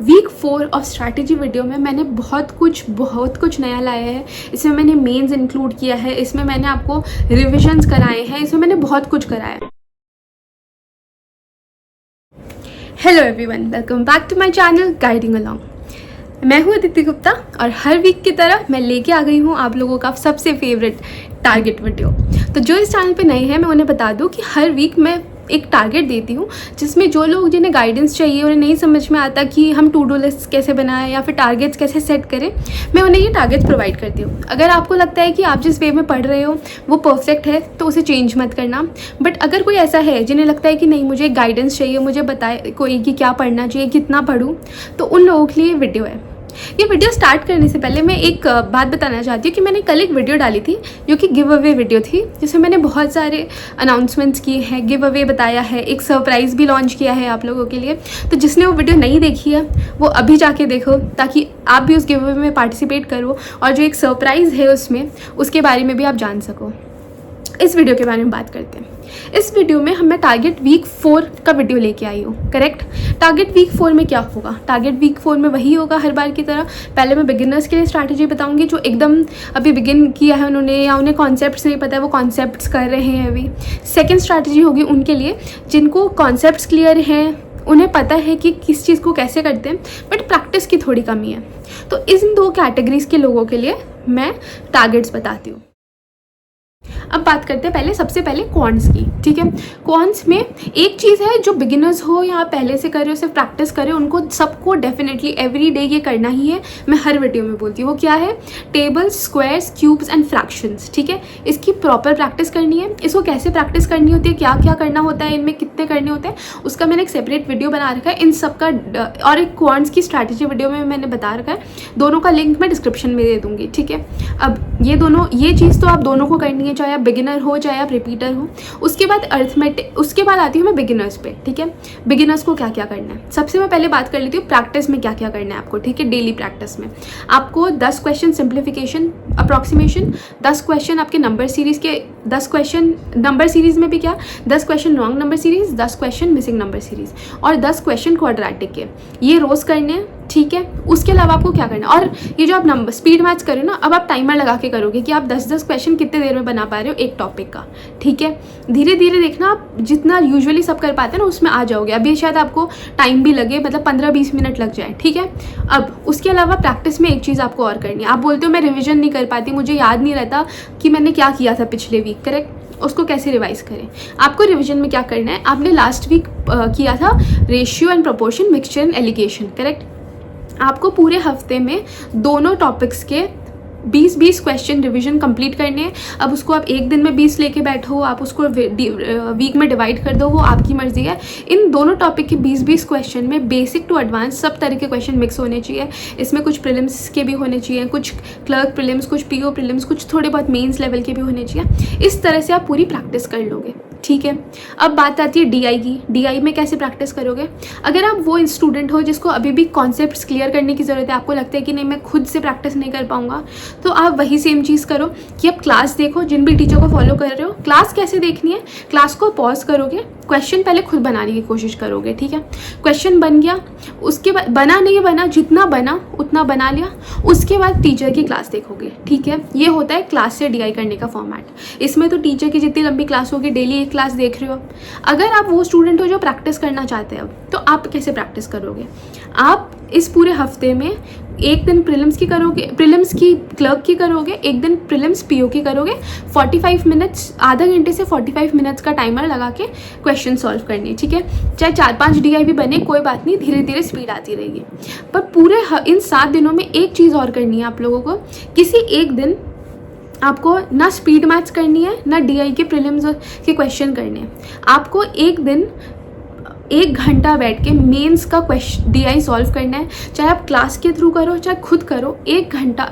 Week 4 of strategy video में मैंने बहुत कुछ नया लाया है। इसमें मैंने मेंस इंक्लूड किया है, इसमें मैंने आपको रिविजन्स कराए हैं, इसमें मैंने बहुत कुछ कराया है। Hello everyone, welcome back to my channel guiding along. मैं हूँ अदिति गुप्ता और हर वीक की तरह मैं लेके आ गई हूँ आप लोगों का सबसे फेवरेट टारगेट वीडियो। तो जो इस चैनल पे नए हैं मैं उन्हें बता दूँ कि हर वीक मैं एक टारगेट देती हूँ जिसमें जो लोग जिन्हें गाइडेंस चाहिए, उन्हें नहीं समझ में आता कि हम टू डू लिस्ट कैसे बनाएं या फिर टारगेट्स कैसे सेट करें, मैं उन्हें ये टारगेट्स प्रोवाइड करती हूँ। अगर आपको लगता है कि आप जिस वे में पढ़ रहे हो वो परफेक्ट है तो उसे चेंज मत करना। बट अगर कोई ऐसा है जिन्हें लगता है कि नहीं, मुझे गाइडेंस चाहिए, मुझे बताए कोई कि क्या पढ़ना चाहिए, कितना पढ़ूँ, तो उन लोगों के लिए ये वीडियो है। ये वीडियो स्टार्ट करने से पहले मैं एक बात बताना चाहती हूँ कि मैंने कल एक वीडियो डाली थी जो कि गिव अवे वीडियो थी, जिसमें मैंने बहुत सारे अनाउंसमेंट्स किए हैं, गिव अवे बताया है, एक सरप्राइज़ भी लॉन्च किया है आप लोगों के लिए। तो जिसने वो वीडियो नहीं देखी है वो अभी जाके देखो ताकि आप भी उस गिव अवे में पार्टिसिपेट करो और जो एक सरप्राइज़ है उसमें, उसके बारे में भी आप जान सको। इस वीडियो के बारे में बात करते हैं। इस वीडियो में मैं टारगेट वीक 4 का वीडियो लेके आई हूँ। करेक्ट। टारगेट वीक 4 में क्या होगा? टारगेट वीक 4 में वही होगा हर बार की तरह। पहले मैं बिगिनर्स के लिए स्ट्रैटेजी बताऊंगी जो एकदम अभी बिगिन किया है उन्होंने या उन्हें कॉन्सेप्ट्स नहीं पता है, वो कॉन्सेप्ट्स कर रहे हैं अभी। सेकेंड स्ट्रैटेजी होगी उनके लिए जिनको कॉन्सेप्ट्स क्लियर हैं, उन्हें पता है कि किस चीज़ को कैसे करते हैं बट प्रैक्टिस की थोड़ी कमी है। तो इन दो कैटेगरीज के लोगों के लिए मैं टारगेट्स बताती हूँ। अब बात करते हैं सबसे पहले क्वांट्स की। ठीक है, क्वांट्स में एक चीज़ है जो बिगिनर्स हो या पहले से कर रहे हो, सिर्फ प्रैक्टिस करें, उनको सबको डेफिनेटली एवरी डे ये करना ही है। मैं हर वीडियो में बोलती हूँ वो क्या है? Tables, squares, cubes and fractions. ठीक है, इसकी प्रॉपर प्रैक्टिस करनी है। इसको कैसे प्रैक्टिस करनी होती है, क्या क्या करना होता है, इनमें कितने करने होते हैं, उसका मैंने एक सेपरेट वीडियो बना रखा है इन सब का। और एक क्वांट्स की स्ट्रैटेजी वीडियो में मैंने बता रखा है, दोनों का लिंक मैं डिस्क्रिप्शन में दे दूँगी। ठीक है, अब ये चीज़ तो आप दोनों को करनी है, चाहे आप बिगिनर हो चाहे आप रिपीटर हो। उसके बाद अर्थमेटिक, उसके बाद आती हूँ मैं बिगिनर्स पे। ठीक है, बिगिनर्स को क्या क्या करना है सबसे मैं पहले बात कर लेती हूँ प्रैक्टिस में क्या क्या करना है आपको। ठीक है, डेली प्रैक्टिस में आपको 10 क्वेश्चन सिंप्लीफिकेशन अप्रॉक्सीमेशन, 10 क्वेश्चन आपके नंबर सीरीज के, 10 क्वेश्चन नंबर सीरीज में भी क्या, 10 question wrong number series, 10 question missing number series और 10 क्वेश्चन क्वाड्रेटिक के, ये रोज करने हैं। ठीक है, उसके अलावा आपको क्या करना है, और ये जो आप नंबर स्पीड मैच करो ना, अब आप टाइमर लगा के करोगे कि आप 10-10 क्वेश्चन कितने देर में बना पा रहे हो एक टॉपिक का। ठीक है, धीरे धीरे देखना, आप जितना यूजुअली सब कर पाते हैं ना उसमें आ जाओगे। अभी शायद आपको टाइम भी लगे, मतलब 15-20 मिनट लग जाए। ठीक है, अब उसके अलावा प्रैक्टिस में एक चीज़ आपको और करनी है। आप बोलते हो मैं रिविजन नहीं कर पाती, मुझे याद नहीं रहता कि मैंने क्या किया था पिछले वीक। करेक्ट, उसको कैसे रिवाइज करें? आपको रिवीजन में क्या करना है, आपने लास्ट वीक किया था ratio and proportion, mixture and allegation. Correct, आपको पूरे हफ्ते में दोनों टॉपिक्स के 20-20 क्वेश्चन रिवीजन कंप्लीट करने हैं। अब उसको आप एक दिन में 20 लेके बैठो, आप उसको वीक में डिवाइड कर दो, वो आपकी मर्जी है। इन दोनों टॉपिक के 20-20 क्वेश्चन में बेसिक टू एडवांस सब तरह के क्वेश्चन मिक्स होने चाहिए। इसमें कुछ प्रीलिम्स के भी होने चाहिए, कुछ क्लर्क प्रीलिम्स, कुछ पीओ प्रीलिम्स, कुछ थोड़े बहुत मेंस लेवल के भी होने चाहिए। इस तरह से आप पूरी प्रैक्टिस कर लोगे। ठीक है, अब बात आती है डीआई की। डीआई में कैसे प्रैक्टिस करोगे? अगर आप वो स्टूडेंट हो जिसको अभी भी कॉन्सेप्ट्स क्लियर करने की ज़रूरत है, आपको लगता है कि नहीं मैं खुद से प्रैक्टिस नहीं कर पाऊंगा, तो आप वही सेम चीज़ करो कि आप क्लास देखो, जिन भी टीचर को फॉलो कर रहे हो। क्लास कैसे देखनी है? क्लास को पॉज करोगे, क्वेश्चन पहले खुद बनाने की कोशिश करोगे। ठीक है, क्वेश्चन बन गया, उसके बाद बना नहीं बना, जितना बना उतना बना लिया, उसके बाद टीचर की क्लास देखोगे। ठीक है, ये होता है क्लास से डीआई करने का फॉर्मेट। इसमें तो टीचर की जितनी लंबी क्लास होगी, डेली एक क्लास देख रहे हो। अगर आप वो स्टूडेंट हो जो प्रैक्टिस करना चाहते हैं, अब तो आप कैसे प्रैक्टिस करोगे? आप इस पूरे हफ्ते में एक दिन प्रीलिम्स की करोगे, प्रीलिम्स की क्लर्क की करोगे, एक दिन प्रीलिम्स पीओ की करोगे। 45 मिनट्स, आधा घंटे से 45 मिनट्स का टाइमर लगा के क्वेश्चन सॉल्व करनी। ठीक है, चाहे 4-5 डीआई भी बने कोई बात नहीं, धीरे धीरे स्पीड आती रहेगी। पर पूरे इन 7 दिनों में एक चीज़ और करनी है आप लोगों को, किसी एक दिन आपको ना स्पीड मैच करनी है ना डीआई के प्रीलिम्स के क्वेश्चन करने हैं। आपको एक दिन 1 घंटा बैठ के मेंस का क्वेश्चन डीआई सॉल्व करना है, चाहे आप क्लास के थ्रू करो चाहे खुद करो। 1 घंटा,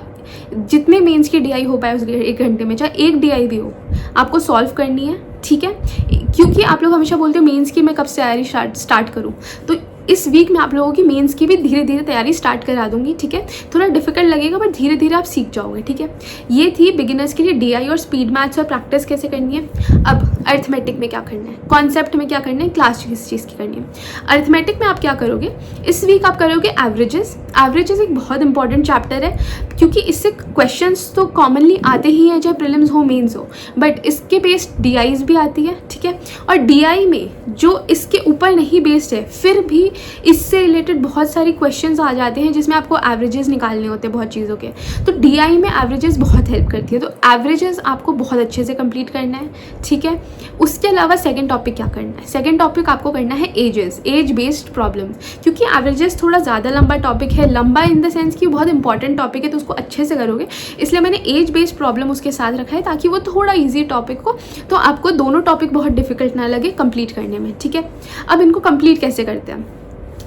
जितने मेंस की डीआई हो पाए उस 1 घंटे में, चाहे एक डीआई भी हो, आपको सॉल्व करनी है। ठीक है, क्योंकि आप लोग हमेशा बोलते हो मेंस की मैं कब से तैयारी स्टार्ट करूं, तो इस वीक मैं आप लोगों की मेंस की भी धीरे धीरे तैयारी स्टार्ट करा दूंगी, ठीक है। थोड़ा डिफिकल्ट लगेगा बट धीरे धीरे आप सीख जाओगे, ठीक है। ये थी बिगिनर्स के लिए डीआई और स्पीड मैथ्स और प्रैक्टिस कैसे करनी है। अब अरिथमेटिक में क्या करना है, कॉन्सेप्ट में क्या करना है, क्लास किस चीज़ की करनी है। अरिथमेटिक में आप क्या करोगे, इस वीक आप करोगे एवरेजेस। एवरेजेस एक बहुत इंपॉर्टेंट चैप्टर है क्योंकि इससे क्वेश्चंस तो कॉमनली आते ही हैं, चाहे प्रीलिम्स हो मेंस हो, बट इसके बेस्ड डीआईज भी आती है, ठीक है। और डीआई में जो इसके ऊपर नहीं बेस्ड है फिर भी इससे रिलेटेड बहुत सारी क्वेश्चंस आ जाते हैं जिसमें आपको एवरेजेस निकालने होते हैं बहुत चीज़ों के, तो डीआई में एवरेजेस बहुत हेल्प करती है। तो एवरेजेस आपको बहुत अच्छे से कंप्लीट करना है, ठीक है। उसके अलावा सेकंड टॉपिक क्या करना है, सेकंड टॉपिक आपको करना है एजेस, एज बेस्ड प्रॉब्लम। क्योंकि एवरेजेस थोड़ा ज़्यादा लंबा टॉपिक है, लंबा इन द सेंस कि बहुत इंपॉर्टेंट टॉपिक है, तो उसको अच्छे से करोगे, इसलिए मैंने एज बेस्ड प्रॉब्लम उसके साथ रखा है ताकि वो थोड़ा ईजी टॉपिक हो, तो आपको दोनों टॉपिक बहुत डिफिकल्ट ना लगे कंप्लीट करने में, ठीक है। अब इनको कंप्लीट कैसे करते हैं,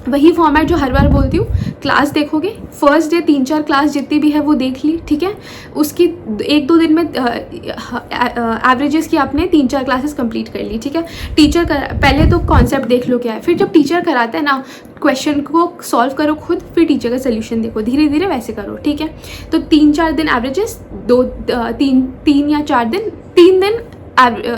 वही फॉर्मेट जो हर बार बोलती हूँ। क्लास देखोगे, फर्स्ट डे 3-4 क्लास जितनी भी है वो देख ली, ठीक है। उसकी 1-2 दिन में एवरेजेस की आपने 3-4 क्लासेस कंप्लीट कर ली, ठीक है। टीचर पहले तो कॉन्सेप्ट देख लो क्या है, फिर जब टीचर कराता है ना क्वेश्चन को सॉल्व करो खुद, फिर टीचर का सोल्यूशन देखो, धीरे धीरे वैसे करो, ठीक है। तो 3-4 दिन एवरेजेस, 3 या 4 दिन, 3 दिन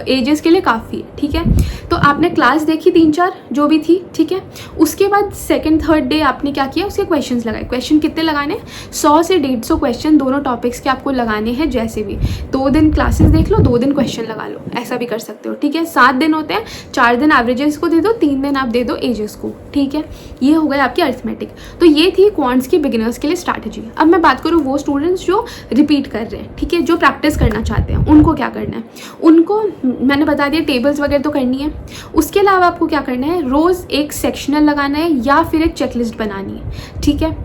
एजेस के लिए काफ़ी है, ठीक है। तो आपने क्लास देखी 3-4 जो भी थी, ठीक है। उसके बाद सेकंड थर्ड डे आपने क्या किया, उसके क्वेश्चंस लगाए। क्वेश्चन कितने लगाने, 100 से 150 क्वेश्चन दोनों टॉपिक्स के आपको लगाने हैं। जैसे भी 2 दिन क्लासेस देख लो, 2 दिन क्वेश्चन लगा लो, ऐसा भी कर सकते हो, ठीक है। 7 दिन होते हैं, 4 दिन एवरेजेस को दे दो, 3 दिन आप दे दो एजेस को, ठीक है। ये हो गया आपकी अरिथमेटिक। तो ये थी क्वांट्स की बिगिनर्स के लिए स्ट्रैटेजी। अब मैं बात करूँ वो स्टूडेंट्स जो रिपीट कर रहे हैं, ठीक है, जो प्रैक्टिस करना चाहते हैं, उनको क्या करना है। उनको मैंने बता दिया टेबल्स वगैरह तो करनी है, उसके अलावा आपको क्या करना है, रोज़ एक सेक्शनल लगाना है या फिर एक चेकलिस्ट बनानी है, ठीक है।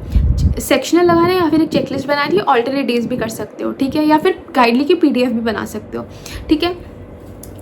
सेक्शनल लगाना है या फिर एक चेकलिस्ट बनानी है, ऑल्टरनेट डेज भी कर सकते हो, ठीक है, या फिर गाइडली की पीडीएफ भी बना सकते हो, ठीक है।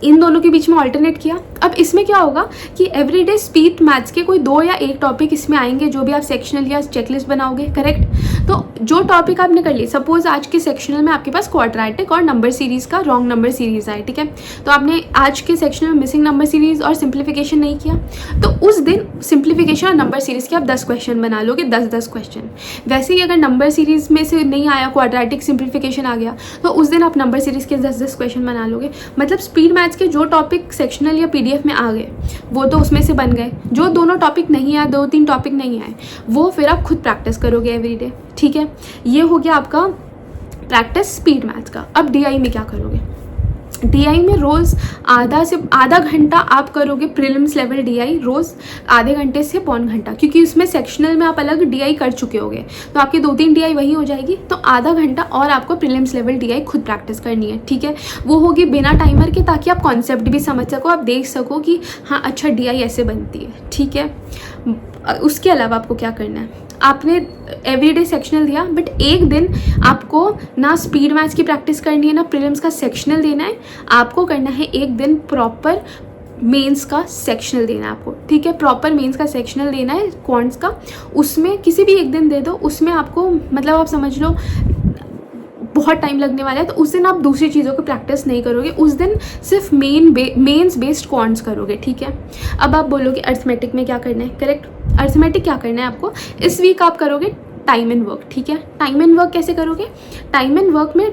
इन दोनों के बीच में ऑल्टरनेट किया। अब इसमें क्या होगा कि एवरीडे स्पीड मैथ्स के कोई 2 या 1 टॉपिक इसमें आएंगे जो भी आप सेक्शनल या चेकलिस्ट बनाओगे, करेक्ट। तो जो टॉपिक आपने कर लिए, सपोज आज के सेक्शनल में आपके पास क्वाड्रेटिक और नंबर सीरीज का रॉन्ग नंबर सीरीज आए, ठीक है। तो आपने आज के सेक्शनल में मिसिंग नंबर सीरीज और सिंप्लीफिकेशन नहीं किया, तो उस दिन सिंप्लीफिकेशन और नंबर सीरीज के आप 10 क्वेश्चन बना लोगे, 10-10 क्वेश्चन। वैसे ही अगर नंबर सीरीज में से नहीं आया, क्वाड्रेटिक सिंप्लीफिकेशन आ गया, तो उस दिन आप नंबर सीरीज के 10-10 क्वेश्चन बना लोगे। मतलब स्पीड मैथ्स के जो टॉपिक सेक्शनल या पीडीएफ में आ गए वो तो उसमें से बन गए, जो दोनों टॉपिक नहीं आए, 2-3 टॉपिक नहीं आए, वो फिर आप खुद प्रैक्टिस करोगे एवरीडे, ठीक है। ये हो गया आपका प्रैक्टिस स्पीड मैथ्स का। अब डीआई में क्या करोगे, डीआई में रोज़ आधा घंटा आप करोगे प्रीलिम्स लेवल डीआई, रोज़ आधे घंटे से पौन घंटा, क्योंकि उसमें सेक्शनल में आप अलग डीआई कर चुके होगे, तो आपकी 2-3 डीआई वही हो जाएगी। तो आधा घंटा और आपको प्रीलिम्स लेवल डीआई खुद प्रैक्टिस करनी है, ठीक है। वो होगी बिना टाइमर के, ताकि आप कॉन्सेप्ट भी समझ सको, आप देख सको कि हाँ अच्छा डीआई ऐसे बनती है, ठीक है। उसके अलावा आपको क्या करना है, आपने एवरीडे सेक्शनल दिया, बट एक दिन आपको ना स्पीड मैथ्स की प्रैक्टिस करनी है ना प्रीलिम्स का सेक्शनल देना है, आपको करना है एक दिन प्रॉपर मेंस का सेक्शनल देना है आपको, ठीक है। प्रॉपर मेंस का सेक्शनल देना है क्वांट्स का, उसमें किसी भी एक दिन दे दो, उसमें आपको मतलब आप समझ लो बहुत टाइम लगने वाला है, तो उस दिन आप दूसरी चीज़ों की प्रैक्टिस नहीं करोगे, उस दिन सिर्फ मेंस बेस्ड क्वांट्स करोगे, ठीक है। अब आप बोलोगे अरिथमेटिक में क्या करना है, करेक्ट। अरिथमेटिक क्या करना है आपको, इस वीक आप करोगे टाइम एंड वर्क, ठीक है। टाइम एंड वर्क कैसे करोगे, टाइम एंड वर्क में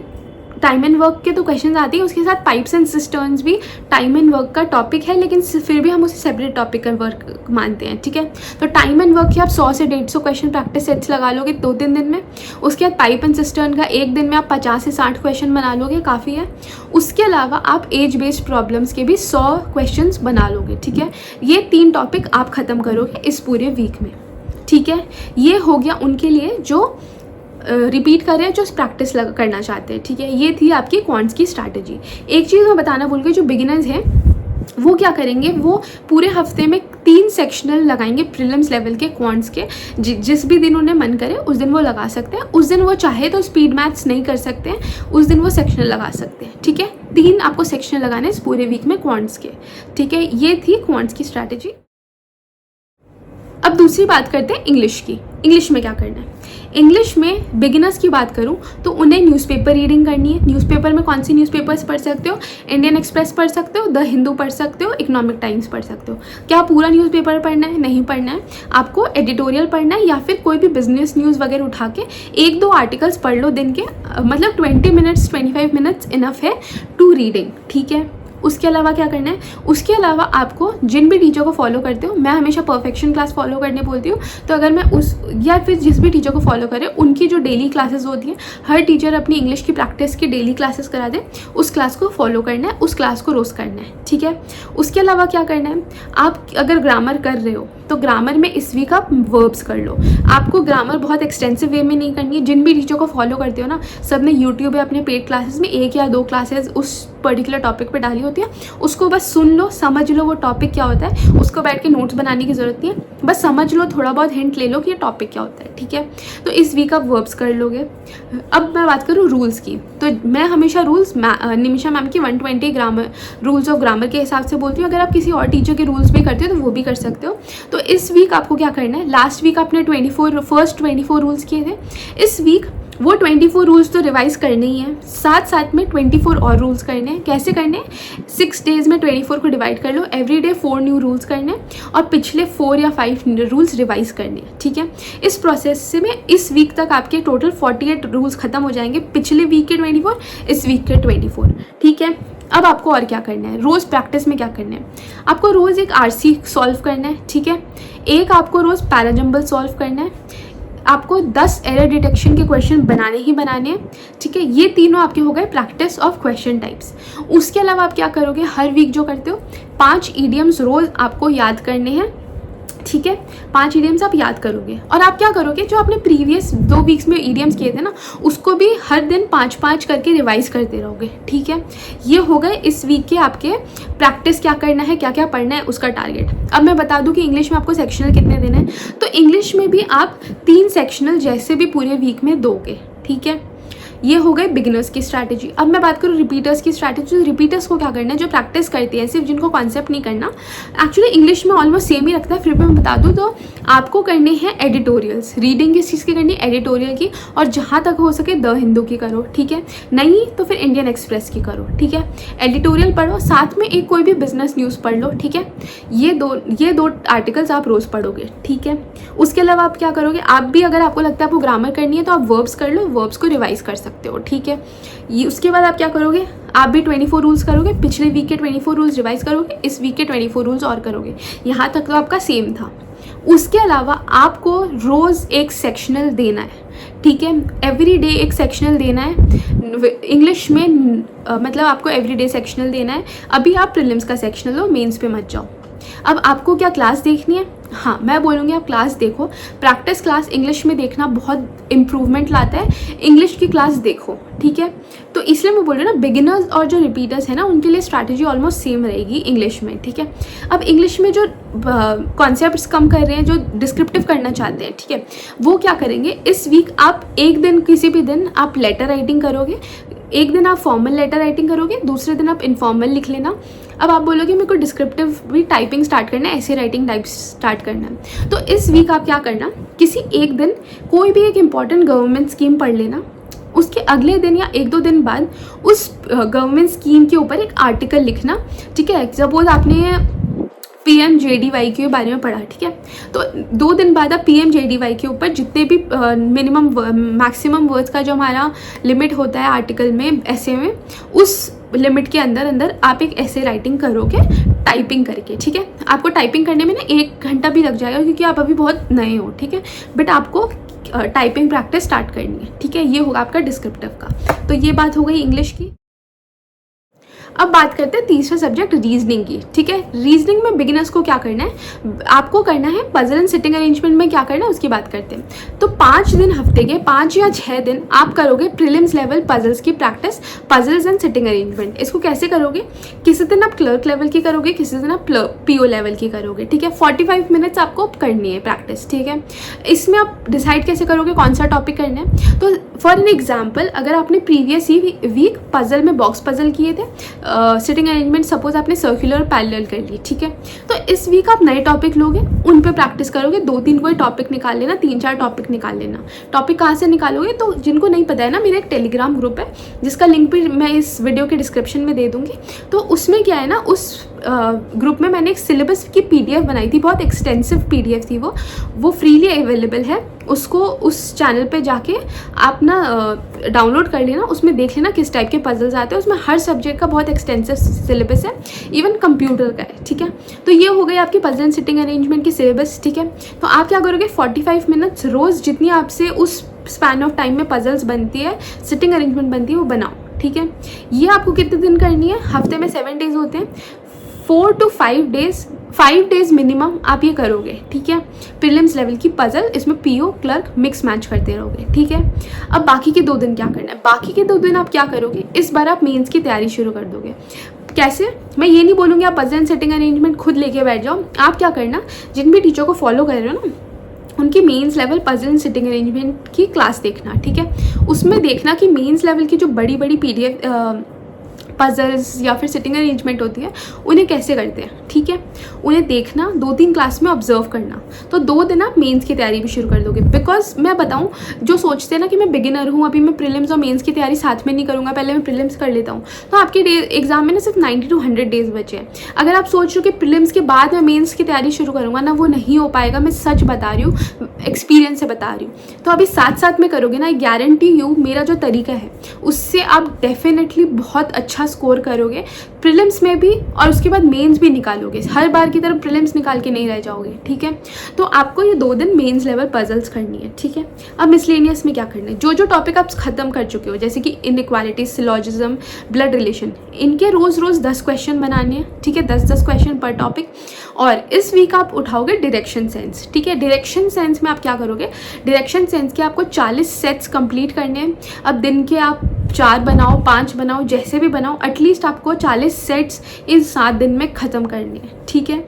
टाइम एंड वर्क के तो क्वेश्चन आते हैं, उसके साथ पाइप्स एंड सिस्टर्न्स भी टाइम एंड वर्क का टॉपिक है, लेकिन फिर भी हम उसे सेपरेट टॉपिक का वर्क मानते हैं, ठीक है। तो टाइम एंड वर्क के आप 100 से 150 क्वेश्चन प्रैक्टिस सेट्स लगा लोगे 2-3 दिन में। उसके बाद पाइप एंड सिस्टर्न का एक दिन में आप 50 से 60 क्वेश्चन बना लोगे, काफ़ी है। उसके अलावा आप एज बेस्ड प्रॉब्लम्स के भी 100 क्वेश्चन बना लोगे, ठीक है। ये 3 टॉपिक आप ख़त्म करोगे इस पूरे वीक में, ठीक है। ये हो गया उनके लिए जो रिपीट कर रहे हैं, जो प्रैक्टिस करना चाहते हैं, ठीक है। ये थी आपकी क्वांट्स की स्ट्रैटेजी। एक चीज़ मैं बताना भूल गई, जो बिगिनर्स हैं वो क्या करेंगे, वो पूरे हफ्ते में 3 सेक्शनल लगाएंगे प्रीलिम्स लेवल के क्वांट्स के, जिस भी दिन उन्हें मन करे उस दिन वो लगा सकते हैं। उस दिन वो चाहे तो स्पीड मैथ्स नहीं कर सकते हैं, उस दिन वो सेक्शनल लगा सकते हैं, ठीक है। 3 आपको सेक्शनल लगाने इस पूरे वीक में क्वांट्स के, ठीक है। ये थी क्वांट्स की स्ट्रैटेजी। अब दूसरी बात करते हैं इंग्लिश की। इंग्लिश में क्या करना है। इंग्लिश में बिगिनर्स की बात करूं तो उन्हें न्यूज़पेपर रीडिंग करनी है। न्यूज़पेपर में कौन सी न्यूज़पेपर्स पढ़ सकते हो? इंडियन एक्सप्रेस पढ़ सकते हो, द हिंदू पढ़ सकते हो, इकोनॉमिक टाइम्स पढ़ सकते हो। क्या पूरा न्यूज़पेपर पढ़ना है? नहीं पढ़ना है। आपको एडिटोरियल पढ़ना है या फिर कोई भी बिजनेस न्यूज़ वगैरह उठा के 1-2 आर्टिकल्स पढ़ लो दिन के, मतलब 20 मिनट्स 25 मिनट्स इनफ है टू रीडिंग, ठीक है। उसके अलावा क्या करना है? उसके अलावा आपको जिन भी टीचर को फॉलो करते हो, मैं हमेशा परफेक्शन क्लास फॉलो करने बोलती हूँ, तो अगर मैं उस या फिर जिस भी टीचर को फॉलो करें उनकी जो डेली क्लासेस होती हैं, हर टीचर अपनी इंग्लिश की प्रैक्टिस की डेली क्लासेस करा दे, उस क्लास को फॉलो करना है, उस क्लास को रोज़ करना है, ठीक है। उसके अलावा क्या करना है? आप अगर ग्रामर कर रहे हो तो ग्रामर में इस वीक आप वर्ब्स कर लो। आपको ग्रामर बहुत एक्सटेंसिव वे में नहीं करनी है। जिन भी टीचर को फॉलो करते हो ना, सब ने यूट्यूब या अपने पेड क्लासेस में 1 या 2 क्लासेस उस पर्टिकुलर टॉपिक पे डाली होती है। उसको बस सुन लो, समझ लो वो टॉपिक क्या होता है। उसको बैठ के नोट्स बनाने की ज़रूरत नहीं है, बस समझ लो, थोड़ा बहुत हिंट ले लो कि ये टॉपिक क्या होता है, ठीक है। तो इस वीक आप वर्ब्स कर लोगे। अब मैं बात करूँ रूल्स की, तो मैं हमेशा रूल्स निमिषा मैम की 120 ग्रामर रूल्स ऑफ ग्रामर के हिसाब से बोलती हूँ। अगर आप किसी और टीचर के रूल्स भी करते हो तो वो भी कर सकते हो। तो इस वीक आपको क्या करना है? लास्ट वीक आपने 24 रूल्स किए थे। इस वीक वो 24 रूल्स तो रिवाइज करने ही हैं, साथ साथ में 24 और रूल्स करने हैं। कैसे करने हैं? 6 डेज में 24 को डिवाइड कर लो, एवरी डे 4 न्यू रूल्स करने हैं और पिछले 4 या 5 रूल्स रिवाइज करने हैं, ठीक है। इस प्रोसेस से में इस वीक तक आपके टोटल 48 रूल्स खत्म हो जाएंगे। पिछले वीक के 24, इस वीक के 24, ठीक है। अब आपको और क्या करना है? रोज़ प्रैक्टिस में क्या करना है? आपको रोज़ एक आरसी सॉल्व करना है, ठीक है। एक आपको रोज़ पैराजंबल सॉल्व करना है। आपको 10 एरर डिटेक्शन के क्वेश्चन बनाने ही बनाने हैं, ठीक है। ये तीनों आपके हो गए प्रैक्टिस ऑफ क्वेश्चन टाइप्स। उसके अलावा आप क्या करोगे? हर वीक जो करते हो 5 ईडियम्स रोज़ आपको याद करने हैं, ठीक है। 5 ईडियम्स आप याद करोगे और आप क्या करोगे? जो आपने प्रीवियस 2 वीक्स में ईडियम्स किए थे ना, उसको भी हर दिन 5-5 करके रिवाइज करते रहोगे, ठीक है। ये हो गए इस वीक के आपके प्रैक्टिस क्या करना है, क्या क्या पढ़ना है, उसका टारगेट। अब मैं बता दूं कि इंग्लिश में आपको सेक्शनल कितने देने हैं। तो इंग्लिश में भी आप 3 सेक्शनल जैसे भी पूरे वीक में दोगे, ठीक है। ये हो गए बिगिनर्स की स्ट्रैटेजी। अब मैं बात करूँ रिपीटर्स की स्ट्रैटेजी। रिपीटर्स को क्या करना है? जो प्रैक्टिस करती है, सिर्फ जिनको कॉन्सेप्ट नहीं करना। एक्चुअली इंग्लिश में ऑलमोस्ट सेम ही रखता है, फिर भी मैं बता दूँ तो आपको करने हैं एडिटोरियल्स। रीडिंग किस चीज़ की करनी है? एडिटोरियल की, और जहाँ तक हो सके द हिंदू की करो, ठीक है। नहीं तो फिर इंडियन एक्सप्रेस की करो, ठीक है। एडिटोरियल पढ़ो, साथ में एक कोई भी बिजनेस न्यूज़ पढ़ लो, ठीक है। ये दो आर्टिकल्स आप रोज़ पढ़ोगे, ठीक है। उसके अलावा आप क्या करोगे? आप भी अगर आपको लगता है आपको ग्रामर करनी है तो आप वर्ब्स कर लो, वर्ब्स को रिवाइज कर सकते हो, ठीक है। ये उसके बाद आप क्या करोगे? आप भी 24 रूल्स करोगे, पिछले वीक के 24 रूल्स रिवाइज करोगे, इस वीक के 24 रूल्स और करोगे। यहाँ तक तो आपका सेम था। उसके अलावा आपको रोज़ एक सेक्शनल देना है, ठीक है। एवरी डे एक सेक्शनल देना है इंग्लिश में, मतलब आपको एवरी डे सेक्शनल देना है। अभी आप प्रीलिम्स का सेक्शनल हो, मेंस पे मत जाओ। अब आपको क्या क्लास देखनी है? हाँ, मैं बोलूँगी आप क्लास देखो। प्रैक्टिस क्लास इंग्लिश में देखना बहुत इम्प्रूवमेंट लाता है। इंग्लिश की क्लास देखो, ठीक है। तो इसलिए मैं बोल रही हूँ ना, बिगिनर्स और जो रिपीटर्स है ना, उनके लिए स्ट्रैटेजी ऑलमोस्ट सेम रहेगी इंग्लिश में, ठीक है। अब इंग्लिश में जो कॉन्सेप्ट्स कम कर रहे हैं, जो डिस्क्रिप्टिव करना चाहते हैं, ठीक है, वो क्या करेंगे? इस वीक आप एक दिन, किसी भी दिन आप लेटर राइटिंग करोगे। एक दिन आप फॉर्मल लेटर राइटिंग करोगे, दूसरे दिन आप इनफॉर्मल लिख लेना। अब आप बोलोगे मेरे को डिस्क्रिप्टिव भी टाइपिंग स्टार्ट करना है, ऐसे राइटिंग टाइप स्टार्ट करना है। तो इस वीक आप क्या करना? किसी एक दिन कोई भी एक इम्पॉर्टेंट गवर्नमेंट स्कीम पढ़ लेना। उसके अगले दिन या 1-2 दिन बाद उस गवर्नमेंट स्कीम के ऊपर एक आर्टिकल लिखना, ठीक है। सपोज आपने PMJDY के बारे में पढ़ा, ठीक है। तो 2 दिन बाद आप PMJDY के ऊपर जितने भी मिनिमम मैक्सिमम वर्ड्स का जो हमारा लिमिट होता है आर्टिकल में, ऐसे में, उस लिमिट के अंदर आप एक ऐसे राइटिंग करोगे टाइपिंग करके, ठीक है। आपको टाइपिंग करने में ना 1 घंटा भी लग जाएगा, क्योंकि आप अभी बहुत नए हो, ठीक है। बट आपको टाइपिंग प्रैक्टिस स्टार्ट करनी है, ठीक है। ये होगा आपका डिस्क्रिप्टिव का। तो ये बात हो गई इंग्लिश की। अब बात करते हैं तीसरा सब्जेक्ट रीजनिंग की, ठीक है। रीजनिंग में बिगिनर्स को क्या करना है? आपको करना है पजल एंड सिटिंग अरेंजमेंट में क्या करना है उसकी बात करते हैं। तो 5 दिन हफ्ते के 5 या 6 दिन आप करोगे प्रीलिम्स लेवल पजल्स की practice, puzzles and sitting arrangement. इसको कैसे करोगे? किसी दिन आप क्लर्क लेवल की करोगे, किसी दिन आप PO लेवल की करोगे, ठीक है। 45 मिनट्स आपको करनी है प्रैक्टिस, ठीक है। इसमें आप डिसाइड कैसे करोगे कौन सा टॉपिक करना है? तो फॉर एन एग्जाम्पल, अगर आपने प्रीवियस ही वीक पजल में बॉक्स पजल किए थे, सिटिंग अरेंजमेंट सपोज आपने सर्कुलर और पैरेलल कर ली, ठीक है। तो इस वीक आप नए टॉपिक लोगे, उन पे प्रैक्टिस करोगे, 2-3 कोई टॉपिक निकाल लेना, 3-4 टॉपिक निकाल लेना। टॉपिक कहाँ से निकालोगे, तो जिनको नहीं पता है ना, मेरा एक टेलीग्राम ग्रुप है जिसका लिंक भी मैं इस वीडियो के डिस्क्रिप्शन में दे दूँगी। तो उसमें क्या है ना, उस ग्रुप में मैंने एक सिलेबस की PDF बनाई थी, बहुत एक्सटेंसिव PDF थी वो फ्रीली अवेलेबल है। उसको उस चैनल पे जाके आप ना डाउनलोड कर लेना, उसमें देख लेना किस टाइप के पजल्स आते हैं। उसमें हर सब्जेक्ट का बहुत एक्सटेंसिव सिलेबस है, इवन कंप्यूटर का है, ठीक है। तो ये हो गई आपकी पजल एंड सिटिंग अरेंजमेंट की सिलेबस, ठीक है। तो आप क्या करोगे, 45 मिनट्स रोज़ जितनी आपसे उस स्पैन ऑफ टाइम में पजल्स बनती है, सिटिंग अरेंजमेंट बनती है, वो बनाओ, ठीक है। ये आपको कितने दिन करनी है, हफ्ते में 7 डेज होते हैं, 4 to 5 डेज मिनिमम आप ये करोगे, ठीक है। प्रीलिम्स लेवल की पजल, इसमें PO क्लर्क मिक्स मैच करते रहोगे, ठीक है। अब बाकी के 2 दिन क्या करना है, बाकी के 2 दिन आप क्या करोगे, इस बार आप मेंस की तैयारी शुरू कर दोगे। कैसे, मैं ये नहीं बोलूँगी आप पजल एंड सेटिंग अरेंजमेंट खुद लेके बैठ जाओ। आप क्या करना, जिन भी टीचर को फॉलो कर रहे हो ना, उनकी mains level puzzle and sitting arrangement की क्लास देखना, ठीक है। उसमें देखना कि मेंस लेवल की जो बड़ी बड़ी PDF पजल्स या फिर सिटिंग अरेंजमेंट होती है, उन्हें कैसे करते हैं, ठीक है। उन्हें देखना, 2-3 क्लास में ऑब्जर्व करना। तो 2 दिन आप मेंस की तैयारी भी शुरू कर दोगे। बिकॉज मैं बताऊं, जो सोचते हैं ना कि मैं बिगिनर हूँ, अभी मैं प्रीलिम्स और मेंस की तैयारी साथ में नहीं करूँगा, पहले मैं प्रीलिम्स कर लेता हूँ, तो आपके एग्जाम में ना सिर्फ 90 to 100 डेज बचे हैं। अगर आप सोच रहे हो कि प्रीलिम्स के बाद मैं मेंस की तैयारी शुरू करूँगा ना, वो नहीं हो पाएगा। मैं सच बता रही हूँ, एक्सपीरियंस से बता रही हूँ। तो अभी साथ साथ में करोगे ना, गारंटी यू, मेरा जो तरीका है उससे आप डेफिनेटली बहुत अच्छा स्कोर करोगे प्रीलिम्स में भी, और उसके बाद मेंस भी निकालोगे। हर बार की तरफ प्रीलिम्स निकाल के नहीं रह जाओगे, ठीक है। तो आपको ये 2 दिन मेंस लेवल पजल्स करनी है, ठीक है। अब मिसलेनियस में क्या करना है, जो जो टॉपिक आप खत्म कर चुके हो, जैसे कि इनइक्वालिटी, सिलॉजिज्म, ब्लड रिलेशन, इनके रोज 10 क्वेश्चन बनाने हैं, ठीक है। 10 क्वेश्चन पर टॉपिक। और इस वीक आप उठाओगे डायरेक्शन सेंस, ठीक है। डायरेक्शन सेंस में आप क्या करोगे, डायरेक्शन सेंस के आपको 40 सेट्स कंप्लीट करने हैं। अब दिन के आप 4 बनाओ, 5 बनाओ, जैसे भी बनाओ, एटलीस्ट आपको 40 सेट्स इन 7 दिन में ख़त्म करने हैं, ठीक है।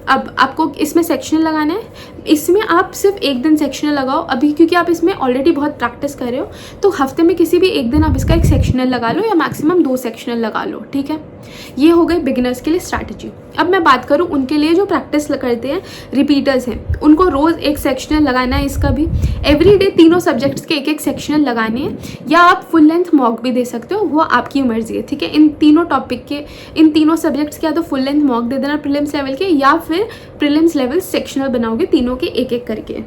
अब आपको इसमें सेक्शनल लगाना है। इसमें आप सिर्फ 1 दिन सेक्शनल लगाओ अभी, क्योंकि आप इसमें ऑलरेडी बहुत प्रैक्टिस कर रहे हो। तो हफ्ते में किसी भी 1 दिन आप इसका एक सेक्शनल लगा लो, या मैक्सिमम 2 सेक्शनल लगा लो, ठीक है। ये हो गई बिगिनर्स के लिए स्ट्रैटेजी। अब मैं बात करूँ उनके लिए जो प्रैक्टिस करते हैं, रिपीटर्स हैं, उनको रोज़ एक सेक्शनल लगाना है। इसका भी एवरीडे तीनों सब्जेक्ट्स के एक सेक्शनल लगाने हैं, या आप फुल लेंथ मॉक भी दे सकते हो, वो आपकी मर्जी है, ठीक है। इन तीनों टॉपिक के, इन तीनों सब्जेक्ट्स के या तो फुल लेंथ मॉक दे देना प्रीलिम्स लेवल के, या फिर प्रीलिम्स लेवल सेक्शनल बनाओगे तीनों के एक करके,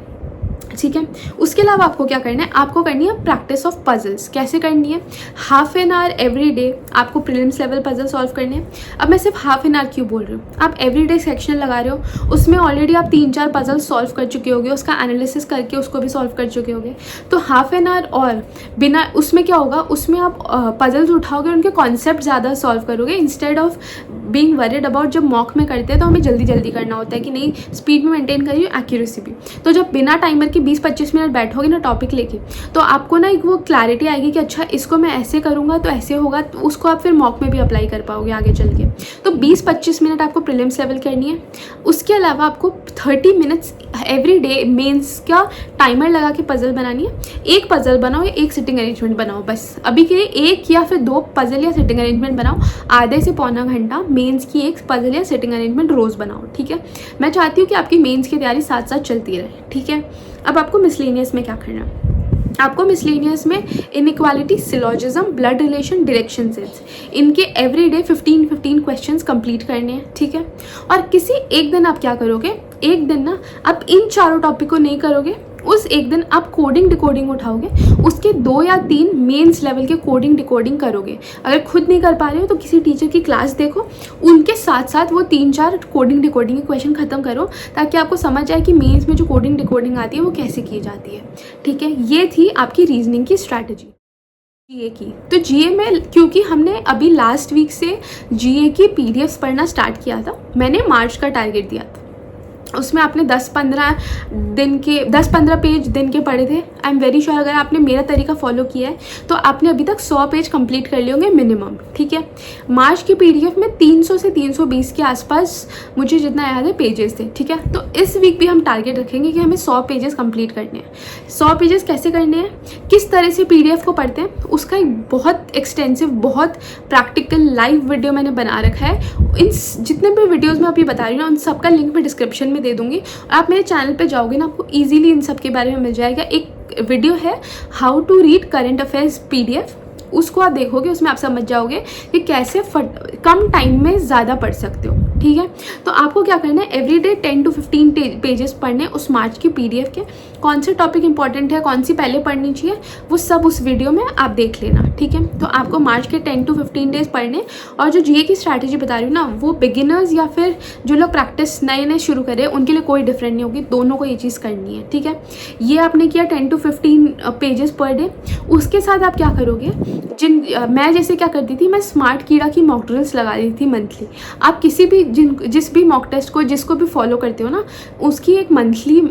ठीक है। उसके अलावा आपको क्या करना है, आपको करनी है प्रैक्टिस ऑफ पजल्स। कैसे करनी है, half an hour every day आपको प्रीलिम्स लेवल पजल सॉल्व करने हैं। अब मैं सिर्फ हाफ एन आवर क्यों बोल रही हूँ, आप एवरी डे सेक्शन लगा रहे हो, उसमें ऑलरेडी आप 3-4 पजल सॉल्व कर चुके होगे, उसका एनालिसिस करके उसको भी सॉल्व कर चुके होगे। तो हाफ एन आवर, और बिना उसमें क्या होगा, उसमें आप पजल्स उठाओगे, उनके कॉन्सेप्ट ज़्यादा सॉल्व करोगे, instead of being worried about. जब मॉक में करते हैं तो हमें जल्दी जल्दी करना होता है कि नहीं, स्पीड में मेंटेन करिए, एक्यूरेसी भी। तो जब बिना टाइमर के 20-25 मिनट बैठोगे ना टॉपिक लेके, तो आपको ना एक वो क्लैरिटी आएगी कि अच्छा इसको मैं ऐसे करूँगा तो ऐसे होगा, तो उसको आप फिर मॉक में भी अप्लाई कर पाओगे आगे चल के। तो 20-25 मिनट आपको प्रीलिम्स लेवल करनी है। उसके अलावा आपको 30 मिनट्स एवरी डे मेंस का टाइमर लगा के पजल बनानी है। एक पजल बनाओ या एक सिटिंग अरेंजमेंट बनाओ, बस अभी के लिए 1 या फिर 2 पजल या सिटिंग अरेंजमेंट बनाओ। आधे से पौना घंटा मेंस की एक पजल या सिटिंग अरेंजमेंट रोज़ बनाओ, ठीक है। मैं चाहती हूँ कि आपकी मेंस की तैयारी साथ साथ चलती रहे, ठीक है। अब आपको मिसलेनियस में क्या करना है, आपको मिसलेनियस में inequality, syllogism, blood relation, direction sense, इनके एवरी डे 15 क्वेश्चंस कंप्लीट करने हैं, ठीक है। और किसी एक दिन आप क्या करोगे, एक दिन ना आप इन चारों टॉपिक को नहीं करोगे, उस एक दिन आप कोडिंग डिकोडिंग उठाओगे, उसके 2 या 3 मेंस लेवल के कोडिंग डिकोडिंग करोगे। अगर खुद नहीं कर पा रहे हो तो किसी टीचर की क्लास देखो, उनके साथ साथ वो 3-4 कोडिंग डिकोडिंग के क्वेश्चन खत्म करो, ताकि आपको समझ आए कि मेंस में जो कोडिंग डिकोडिंग आती है वो कैसे की जाती है, ठीक है। ये थी आपकी रीजनिंग की स्ट्रैटेजी जीए की। तो जीए में क्योंकि हमने अभी लास्ट वीक से जीए की PDFs पढ़ना स्टार्ट किया था, मैंने मार्च का टारगेट दिया था, उसमें आपने 10-15 पेज दिन के पढ़े थे। आई एम वेरी श्योर अगर आपने मेरा तरीका फॉलो किया है तो आपने अभी तक 100 पेज कंप्लीट कर लिए होंगे मिनिमम, ठीक है। मार्च की पीडीएफ में 300 से 320 के आसपास मुझे जितना याद है पेजेस थे, ठीक है। तो इस वीक भी हम टारगेट रखेंगे कि हमें 100 पेजेस कंप्लीट करने हैं। 100 पेजेस कैसे करने हैं, किस तरह से पीडीएफ को पढ़ते हैं, उसका एक बहुत एक्सटेंसिव, बहुत प्रैक्टिकल लाइव वीडियो मैंने बना रखा है। इन जितने भी वीडियोज़ मैं अभी बता रही हूँ ना, उन सबका लिंक मैं डिस्क्रिप्शन में दे दूँगी। और आप मेरे चैनल पे जाओगे ना, आपको ईजिली इन सब के बारे में मिल जाएगा। एक वीडियो है how to read current affairs PDF, उसको आप देखोगे, उसमें आप समझ जाओगे कि कैसे कम टाइम में ज़्यादा पढ़ सकते हो, ठीक है। तो आपको क्या करना है, एवरीडे 10 to 15 पेजेस पढ़ने उस मार्च की पीडीएफ के। कौन से टॉपिक इंपॉर्टेंट है, कौन सी पहले पढ़नी चाहिए, वो सब उस वीडियो में आप देख लेना, ठीक है। तो आपको मार्च के 10 to 15 डेज पढ़ने। और जो जीए की स्ट्रैटेजी बता रही हूँ ना, वो बिगिनर्स या फिर जो लोग प्रैक्टिस नए शुरू करें उनके लिए कोई डिफरेंट नहीं होगी, दोनों को ये चीज़ करनी है, ठीक है। ये आपने किया 10 to 15 पेजेस पर डे। उसके साथ आप क्या करोगे, मैं जैसे क्या करती थी, मैं स्मार्ट कीड़ा की मॉक ड्रिल्स लगा दी थी मंथली। आप किसी भी जिस भी मॉक टेस्ट को जिसको भी फॉलो करते हो ना, उसकी एक मंथली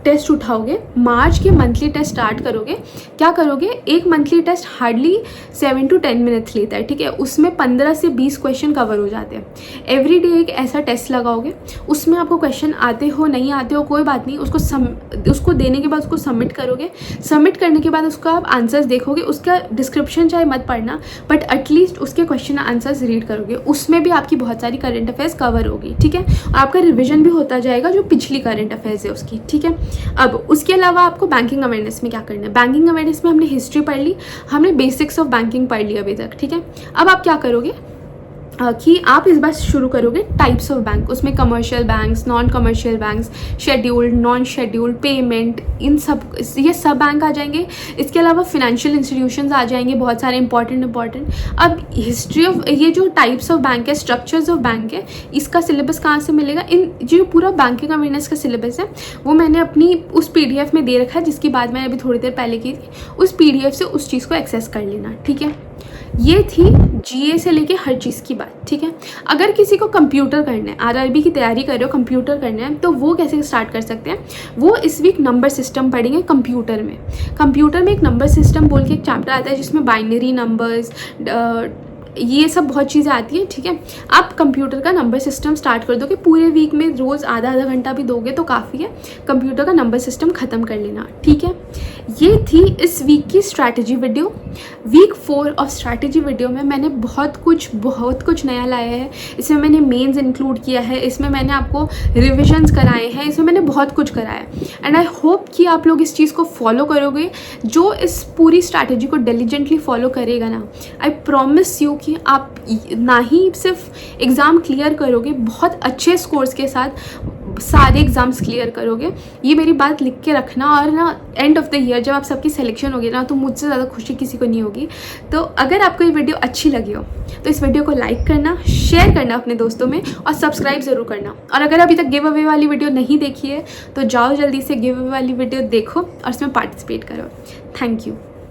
टेस्ट उठाओगे। मार्च के मंथली टेस्ट स्टार्ट करोगे। क्या करोगे, एक monthly test hardly 7 to 10 minutes लेता है, ठीक है। उसमें 15 से 20 क्वेश्चन कवर हो जाते हैं। एवरी डे एक ऐसा टेस्ट लगाओगे, उसमें आपको क्वेश्चन आते हो नहीं आते हो कोई बात नहीं, उसको देने के बाद उसको सबमिट करोगे। सबमिट करने के बाद उसका आप आंसर्स देखोगे। उसका डिस्क्रिप्शन चाहे मत पढ़ना, बट एटलीस्ट उसके क्वेश्चन आंसर्स रीड करोगे। उसमें भी आपकी बहुत सारी करंट अफेयर्स कवर होगी, ठीक है। और आपका रिविजन भी होता जाएगा जो पिछली करंट अफेयर्स है उसकी, ठीक है। अब उसके अलावा आपको बैंकिंग अवेयरनेस में क्या करना है, बैंकिंग अवेयरनेस में हमने हिस्ट्री पढ़ ली, हमने बेसिक्स ऑफ बैंकिंग पढ़ ली अभी तक, ठीक है। अब आप क्या करोगे कि आप इस बार शुरू करोगे टाइप्स ऑफ बैंक। उसमें commercial banks, non commercial banks, scheduled, non scheduled, payment, इन सब ये सब बैंक आ जाएंगे। इसके अलावा फिनेंशियल इंस्टीट्यूशंस आ जाएंगे, बहुत सारे इंपॉर्टेंट। अब हिस्ट्री ऑफ ये जो टाइप्स ऑफ बैंक है, स्ट्रक्चर्स ऑफ बैंक है, इसका सिलेबस कहाँ से मिलेगा, इन जो पूरा बैंकिंग अवेयरनेस का सिलेबस है वो मैंने अपनी उस पीडीएफ में दे रखा है, जिसकी बात मैंने अभी थोड़ी देर पहले की थी। उस पीडीएफ से उस चीज़ को एक्सेस कर लेना, ठीक है। ये थी जीए से लेके हर चीज़ की बात, ठीक है। अगर किसी को कंप्यूटर करना है, आरआरबी की तैयारी कर रहे हो, कंप्यूटर करना है, तो वो कैसे स्टार्ट कर सकते हैं, वो इस वीक नंबर सिस्टम पढ़ेंगे कंप्यूटर में। कंप्यूटर में एक नंबर सिस्टम बोल के एक चैप्टर आता है जिसमें बाइनरी नंबर्स, ये सब बहुत चीज़ें आती हैं, ठीक है। आप कंप्यूटर का नंबर सिस्टम स्टार्ट कर दोगे, पूरे वीक में रोज़ आधा घंटा भी दोगे तो काफ़ी है। कंप्यूटर का नंबर सिस्टम ख़त्म कर लेना, ठीक है। ये थी इस वीक की strategy video. Week 4 of strategy video में मैंने बहुत कुछ नया लाया है। इसमें मैंने मेंस इंक्लूड किया है, इसमें मैंने आपको रिविजन्स कराए हैं, इसमें मैंने बहुत कुछ कराया है। एंड आई होप कि आप लोग इस चीज़ को फॉलो करोगे। जो इस पूरी स्ट्रैटेजी को डिलीजेंटली फॉलो करेगा ना, आई प्रॉमिस यू कि आप ना ही सिर्फ एग्ज़ाम क्लियर करोगे, बहुत अच्छे स्कोर्स के साथ सारे एग्ज़ाम्स क्लियर करोगे। ये मेरी बात लिख के रखना। और ना एंड ऑफ द ईयर जब आप सबकी सिलेक्शन होगी ना, तो मुझसे ज़्यादा खुशी किसी को नहीं होगी। तो अगर आपको ये वीडियो अच्छी लगी हो तो इस वीडियो को लाइक करना, शेयर करना अपने दोस्तों में, और सब्सक्राइब ज़रूर करना। और अगर अभी तक गिव अवे वाली वीडियो नहीं देखी है तो जाओ जल्दी से गिव अवे वाली वीडियो देखो और उसमें पार्टिसिपेट करो। Thank you.